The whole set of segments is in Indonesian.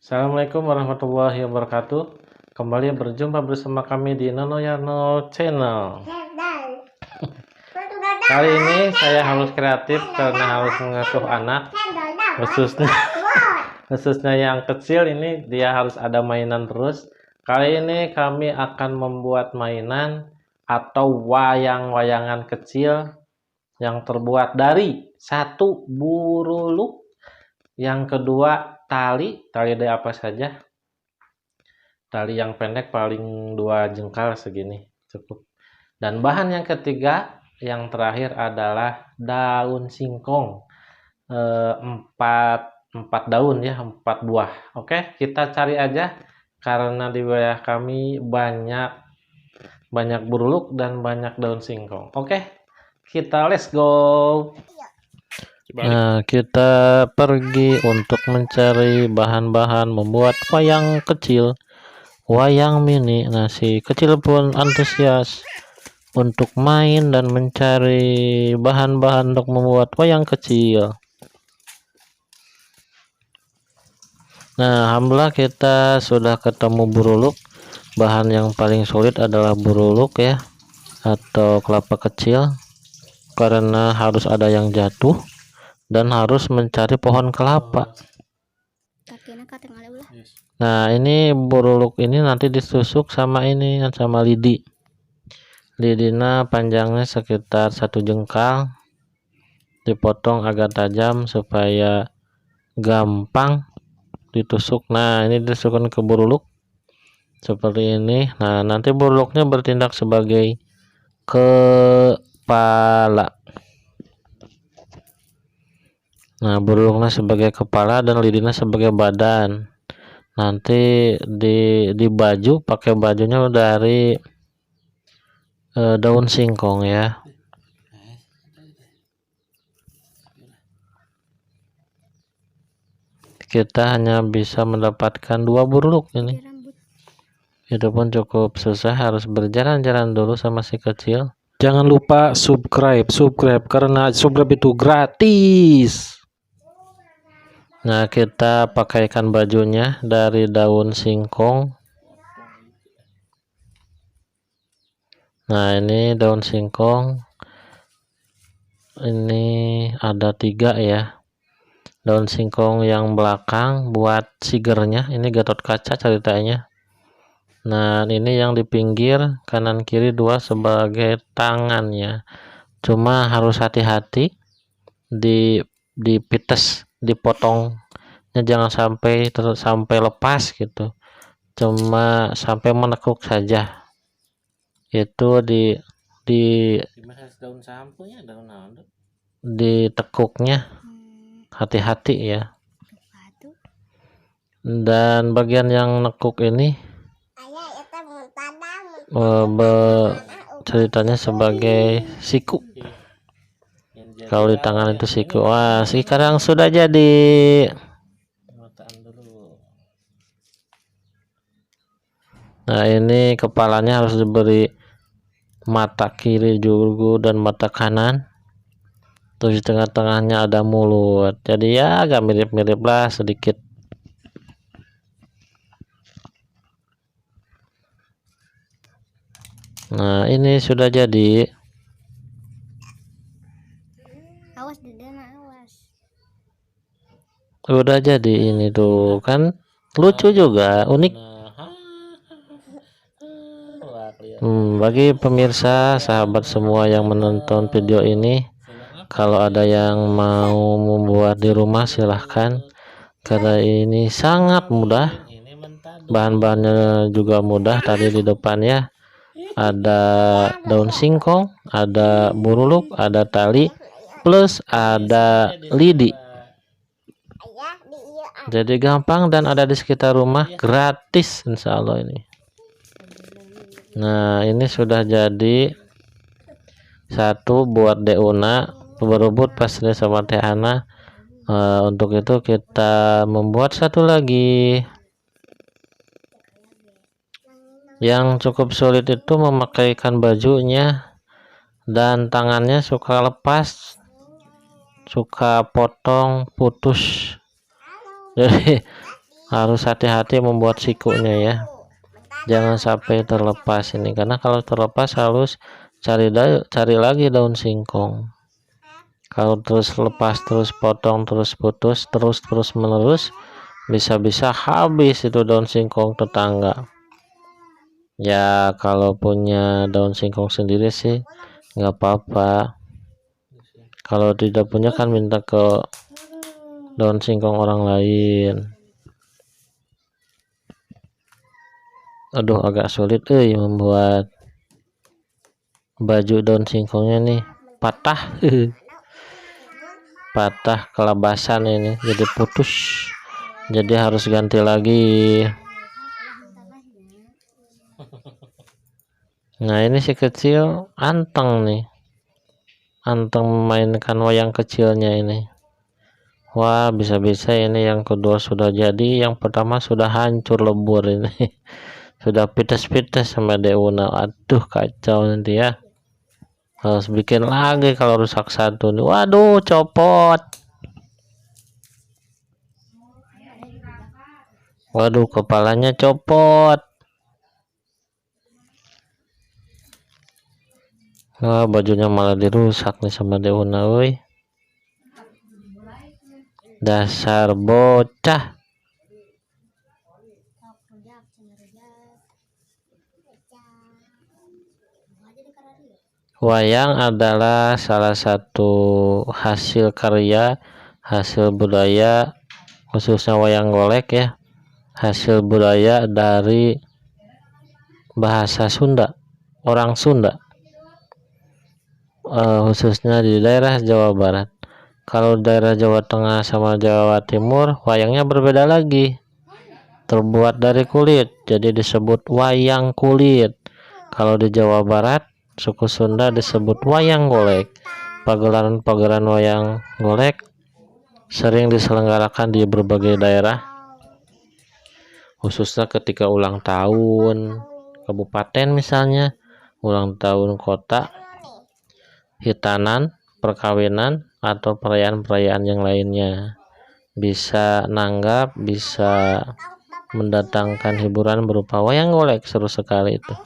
Assalamualaikum warahmatullahi wabarakatuh. Kembali berjumpa bersama kami di Nonoyano Channel. Kali ini saya harus kreatif karena harus mengasuh anak, khususnya yang kecil ini dia harus ada mainan terus. Kali ini kami akan membuat mainan atau wayang-wayangan kecil yang terbuat dari satu buruluk, yang kedua tali dari apa saja. Tali yang pendek paling 2 jengkal segini cukup. Dan bahan yang ketiga, yang terakhir adalah daun singkong, 4 daun ya, 4 buah. Oke, kita cari aja karena di wilayah kami banyak buruluk dan banyak daun singkong. Oke, kita let's go. Nah, kita pergi untuk mencari bahan-bahan membuat wayang kecil, wayang mini. Nah, si kecil pun antusias untuk main dan mencari bahan-bahan untuk membuat wayang kecil. Nah, alhamdulillah kita sudah ketemu buruluk. Bahan yang paling sulit adalah buruluk ya, atau kelapa kecil, karena harus ada yang jatuh dan harus mencari pohon kelapa. Nah, ini buruluk ini nanti ditusuk sama ini, sama lidi. Lidina panjangnya sekitar 1 jengkal, dipotong agak tajam supaya gampang ditusuk. Nah, ini ditusukkan ke buruluk seperti ini. Nah, nanti buruluknya bertindak sebagai kepala. Nah, buruluknya sebagai kepala dan lidina sebagai badan. Nanti di baju pakai bajunya dari daun singkong ya. Kita hanya bisa mendapatkan 2 buruluk ini. Itu pun cukup susah, harus berjalan-jalan dulu sama si kecil. Jangan lupa subscribe karena subscribe itu gratis. Nah, kita pakaikan bajunya dari daun singkong. Nah, ini daun singkong. Ini ada 3 ya. Daun singkong yang belakang buat sigernya, ini Gatot Kaca ceritanya. Nah, ini yang di pinggir kanan kiri 2 sebagai tangannya. Cuma harus hati-hati di pites, dipotongnya jangan sampai lepas gitu. Cuma sampai menekuk saja. Itu daun sampunya, ditekuknya hati-hati ya. Dan bagian yang nekuk ini ceritanya sebagai siku. Kalau di tangan itu siku. Wah, sekarang sudah jadi. Nah, ini kepalanya harus diberi mata kiri juga dan mata kanan. Terus di tengah-tengahnya ada mulut. Jadi ya agak mirip-mirip lah sedikit. Nah, ini sudah jadi. Udah jadi ini tuh kan, lucu juga, unik. Bagi pemirsa, sahabat semua yang menonton video ini, kalau ada yang mau membuat di rumah silahkan, karena ini sangat mudah. Bahan-bahannya juga mudah. Tadi di depannya ada daun singkong, ada buruluk, ada tali, plus ada lidi. Jadi gampang dan ada di sekitar rumah, gratis insya Allah ini. Nah, ini sudah jadi 1 buat Deuna, berebut pasnya sama Teh Ana. Untuk itu kita membuat 1 lagi. Yang cukup sulit itu memakaikan bajunya, dan tangannya suka lepas, suka potong putus. Jadi harus hati-hati membuat sikunya ya, jangan sampai terlepas ini, karena kalau terlepas harus cari lagi daun singkong. Kalau terus lepas, terus potong, terus putus, terus menerus, bisa-bisa habis itu daun singkong tetangga. Ya kalau punya daun singkong sendiri sih nggak apa-apa, kalau tidak punya kan minta ke daun singkong orang lain. Aduh, agak sulit membuat baju daun singkongnya nih, patah. Patah kelabasan ini, jadi putus, jadi harus ganti lagi. Nah ini si kecil anteng nih, anteng memainkan wayang kecilnya ini. Wah, bisa-bisa ini yang kedua sudah jadi, yang pertama sudah hancur lebur ini. Sudah pites-pites sama Deuna. Aduh, kacau nanti ya, harus bikin lagi kalau rusak satu nih. Waduh, copot. Waduh, kepalanya copot. Wah, bajunya malah dirusak nih sama Deuna, woi. Dasar bocah. Wayang adalah salah satu hasil karya, hasil budaya, khususnya wayang golek ya, hasil budaya dari bahasa Sunda, orang Sunda, khususnya di daerah Jawa Barat. Kalau daerah Jawa Tengah sama Jawa Timur, wayangnya berbeda lagi, terbuat dari kulit, jadi disebut wayang kulit. Kalau di Jawa Barat, suku Sunda disebut wayang golek. Pagelaran-pagelaran wayang golek sering diselenggarakan di berbagai daerah, khususnya ketika ulang tahun kabupaten, misalnya ulang tahun kota, hitanan, perkawinan, atau perayaan-perayaan yang lainnya. Bisa nanggap, bisa mendatangkan hiburan berupa wayang golek, seru sekali itu.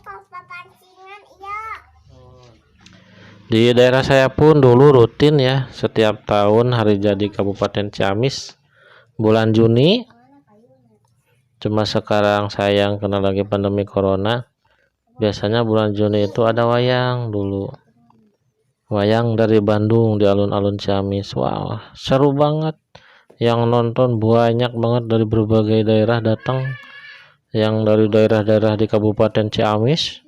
Di daerah saya pun dulu rutin ya, setiap tahun hari jadi Kabupaten Ciamis bulan Juni. Cuma sekarang sayang kena lagi pandemi corona. Biasanya bulan Juni itu ada wayang dulu. Wayang dari Bandung di alun-alun Ciamis. Wah, seru banget. Yang nonton banyak banget dari berbagai daerah datang. Yang dari daerah-daerah di Kabupaten Ciamis,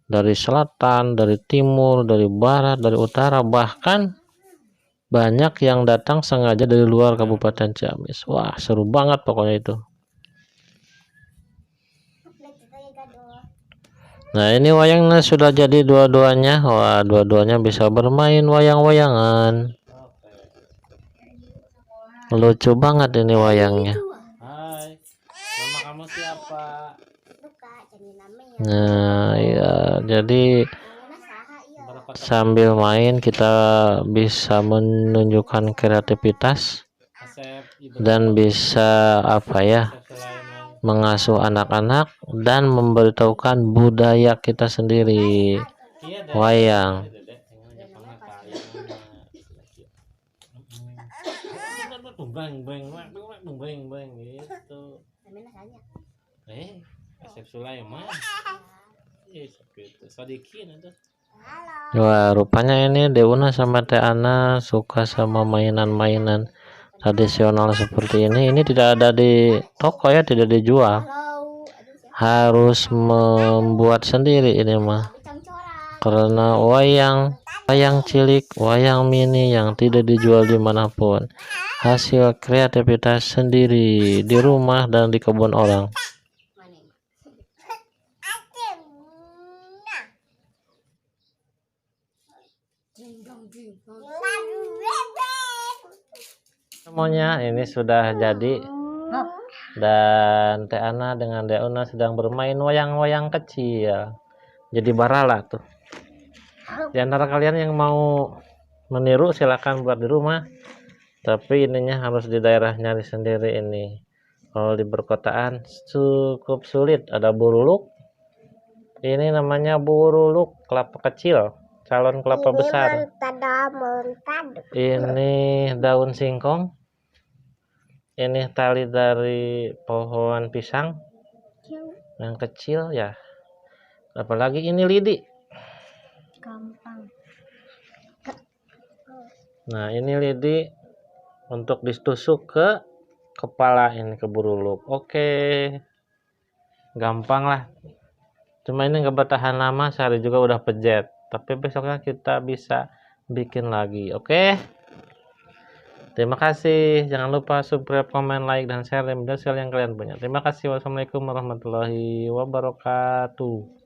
dari selatan, dari timur, dari barat, dari utara, bahkan banyak yang datang sengaja dari luar Kabupaten Ciamis. Wah, seru banget pokoknya itu. Nah, ini wayangnya sudah jadi dua-duanya. Wah, dua-duanya bisa bermain wayang-wayangan. Lucu banget ini wayangnya. Hai, nama kamu siapa? Nah ya, jadi sambil main kita bisa menunjukkan kreativitas dan bisa apa ya, mengasuh anak-anak dan memberitahukan budaya kita sendiri, wayang. Gitu. Wah, rupanya ini Deuna sama Teh Ana suka sama mainan-mainan tradisional seperti ini. Ini tidak ada di toko ya, tidak dijual. Harus membuat sendiri ini mah. Karena wayang cilik, wayang mini yang tidak dijual dimanapun. Hasil kreativitas sendiri di rumah dan di kebun orang. Semuanya ini sudah jadi, dan Teh Ana dengan Deuna sedang bermain wayang-wayang kecil. Jadi barala tuh. Di antara kalian yang mau meniru silakan buat di rumah, tapi ininya harus di daerah nyari sendiri ini. Kalau di perkotaan cukup sulit. Ada buruluk. Ini namanya buruluk kelapa kecil, calon kelapa besar. Ini daun singkong. Ini tali dari pohon pisang yang kecil ya. Apalagi ini lidi. Gampang. Nah, ini lidi untuk ditusuk ke kepala ini, ke buruluk. Oke. Gampang lah. Cuma ini nggak bertahan lama, sehari juga udah pejet. Tapi besoknya kita bisa bikin lagi. Oke. Terima kasih. Jangan lupa subscribe, komen, like, dan share yang kalian punya. Terima kasih. Wassalamualaikum warahmatullahi wabarakatuh.